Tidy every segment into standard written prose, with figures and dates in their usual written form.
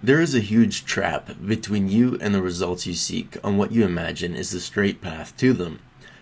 There is a huge trap between you and the results you seek on what you imagine is the straight path to them.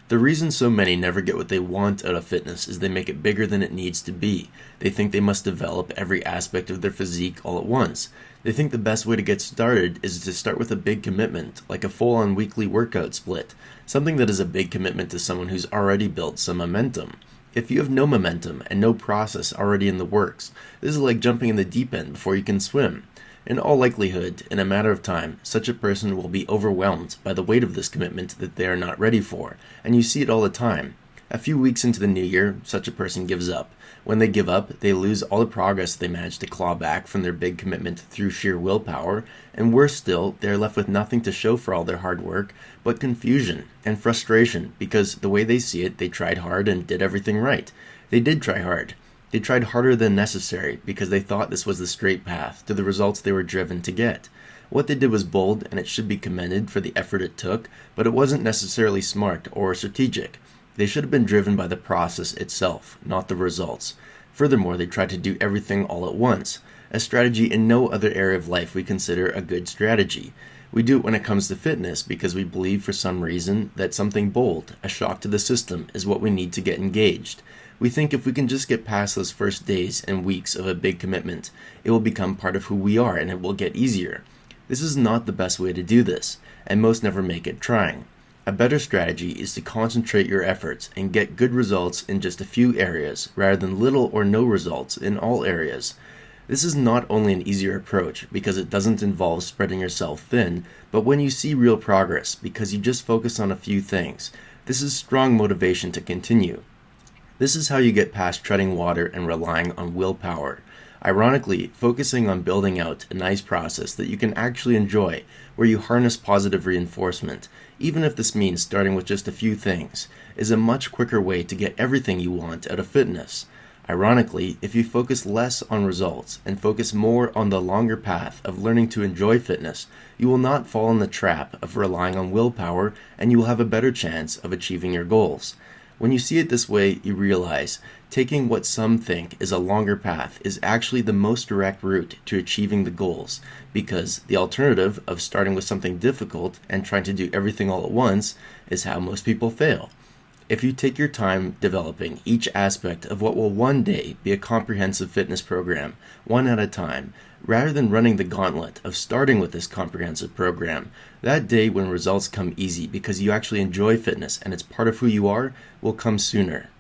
The reason so many never get what they want out of fitness is they make it bigger than it needs to be. They think they must develop every aspect of their physique all at once. They think the best way to get started is to start with a big commitment, like a full-on weekly workout split, something that is a big commitment to someone who's already built some momentum. If you have no momentum and no process already in the works, this is like jumping in the deep end before you can swim. In all likelihood, in a matter of time, such a person will be overwhelmed by the weight of this commitment that they are not ready for, and you see it all the time. A few weeks into the new year, such a person gives up. When they give up, they lose all the progress they managed to claw back from their big commitment through sheer willpower, and worse still, they are left with nothing to show for all their hard work, but confusion and frustration, because the way they see it, they tried hard and did everything right. They did try hard. They tried harder than necessary because they thought this was the straight path to the results they were driven to get. What they did was bold, and it should be commended for the effort it took, but it wasn't necessarily smart or strategic. They should have been driven by the process itself, not the results. Furthermore, they tried to do everything all at once, a strategy in no other area of life we consider a good strategy. We do it when it comes to fitness because we believe for some reason that something bold, a shock to the system, is what we need to get engaged. We think if we can just get past those first days and weeks of a big commitment, it will become part of who we are and it will get easier. This is not the best way to do this, and most never make it trying. A better strategy is to concentrate your efforts and get good results in just a few areas rather than little or no results in all areas. This is not only an easier approach because it doesn't involve spreading yourself thin, but when you see real progress because you just focus on a few things, this is strong motivation to continue. This is how you get past treading water and relying on willpower. Ironically, focusing on building out a nice process that you can actually enjoy, where you harness positive reinforcement, even if this means starting with just a few things, is a much quicker way to get everything you want out of fitness. Ironically, if you focus less on results and focus more on the longer path of learning to enjoy fitness, you will not fall in the trap of relying on willpower, and you will have a better chance of achieving your goals. When you see it this way, you realize taking what some think is a longer path is actually the most direct route to achieving the goals, because the alternative of starting with something difficult and trying to do everything all at once is how most people fail. If you take your time developing each aspect of what will one day be a comprehensive fitness program, one at a time, rather than running the gauntlet of starting with this comprehensive program, that day when results come easy because you actually enjoy fitness and it's part of who you are will come sooner.